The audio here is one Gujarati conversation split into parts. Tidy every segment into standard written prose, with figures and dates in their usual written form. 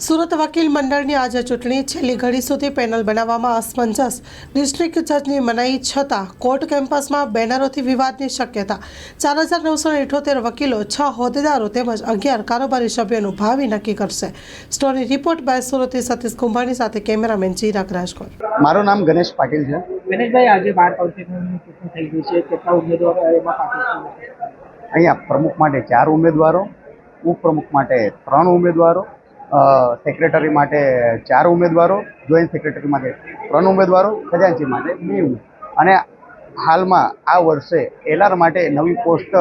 સુરત વકીલ મંડળની આજે ચૂંટણી છેલ્લી ઘડી સુધી પેનલ બનાવવામાં અસમંજસ. ડિસ્ટ્રિક્ટ જજની મનાઈ છતાં કોર્ટ કેમ્પસમાં બેનરોથી વિવાદની શક્યતા. 4978 વકીલો, 6 હોદ્દેદારો તેમજ 11 કારોબારી સભ્યોનું ભાવિ નક્કી કરશે. સ્ટોરી રિપોર્ટ બાય સુરતી સતીશ કુંભાણી સાથે કેમેરામેન ચિરાગ રાજકોટ. મારું નામ ગણેશ પાટીલ છે. ગણેશભાઈ, આજે 12 કાઉન્સિલરની ચૂંટણી થઈ ગઈ છે. કેટલા ઉમેદવારો એમાં પાર્ટિસિપેટ? અહીંયા પ્રમુખ માટે 4 ઉમેદવારો, ઉપપ્રમુખ માટે 3 ઉમેદવારો, સેક્રેટરી માટે 4 ઉમેદવારો, જોઈન્ટ સેક્રેટરી માટે 3 ઉમેદવારો, ખજાનચી માટે 2 અને હાલમાં આ વર્ષે એલઆર માટે નવી પોસ્ટ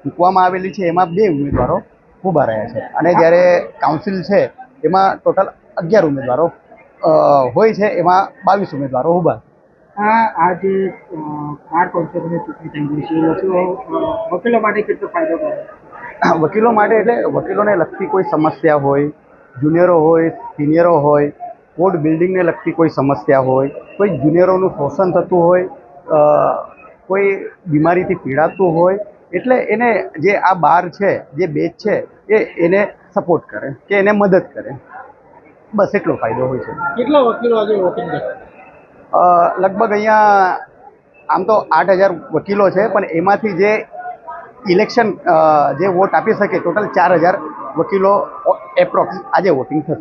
મૂકવામાં આવેલી છે, એમાં 2 ઉમેદવારો ઊભા રહ્યા છે. અને જ્યારે કાઉન્સિલ છે એમાં ટોટલ 11 ઉમેદવારો હોય છે, એમાં 22 ઉમેદવારો ઊભા. આજે 12 કાઉન્સિલરની ચૂંટણી થઈ ગઈ છે. વકીલો માટે કેટલો ફાયદો કરે? વકીલો માટે એટલે વકીલોને લગતી કોઈ સમસ્યા હોય, જુનિયરો હોય, સિનિયરો હોય, કોર્ટ બિલ્ડિંગને લગતી કોઈ સમસ્યા હોય, કોઈ જુનિયરોનું શોષણ થતું હોય, કોઈ બીમારીથી પીડાતું હોય, એટલે એને જે આ બાર છે, જે બેચ છે, એને સપોર્ટ કરે કે એને મદદ કરે, બસ એટલો ફાયદો હોય છે. કેટલા વકીલો આજે વોટિંગ કરશે? લગભગ અહીંયા આમ તો 8000 વકીલો છે, પણ એમાંથી જે ઇલેક્શન જે વોટ આપી શકે ટોટલ 4000 વકીલો એપ્રોક્સ આજે વોટિંગ થશે.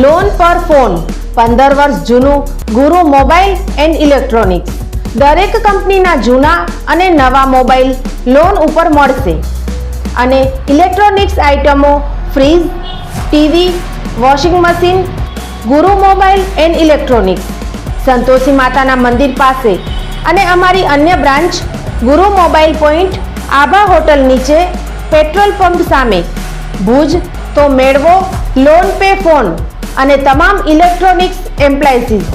લોન પર ફોન 15 વર્ષ જૂનું ગુરુ મોબાઈલ એન્ડ ઇલેક્ટ્રોનિક્સ. દરેક કંપનીના જૂના અને નવા મોબાઈલ લોન ઉપર મળશે અને ઇલેક્ટ્રોનિક્સ આઇટમો ફ્રીજ, ટીવી, વોશિંગ મશીન. ગુરુ મોબાઈલ એન્ડ ઇલેક્ટ્રોનિક્સ, સંતોષી માતાના મંદિર પાસે અને અમારી અન્ય બ્રાન્ચ ગુરુ મોબાઈલ પોઈન્ટ, આભા હોટલ નીચે, પેટ્રોલ પંપ સામે, ભુજ. તો મેળવો લોન પે ફોન અને તમામ ઇલેક્ટ્રોનિક્સ એપ્લાયન્સીસ.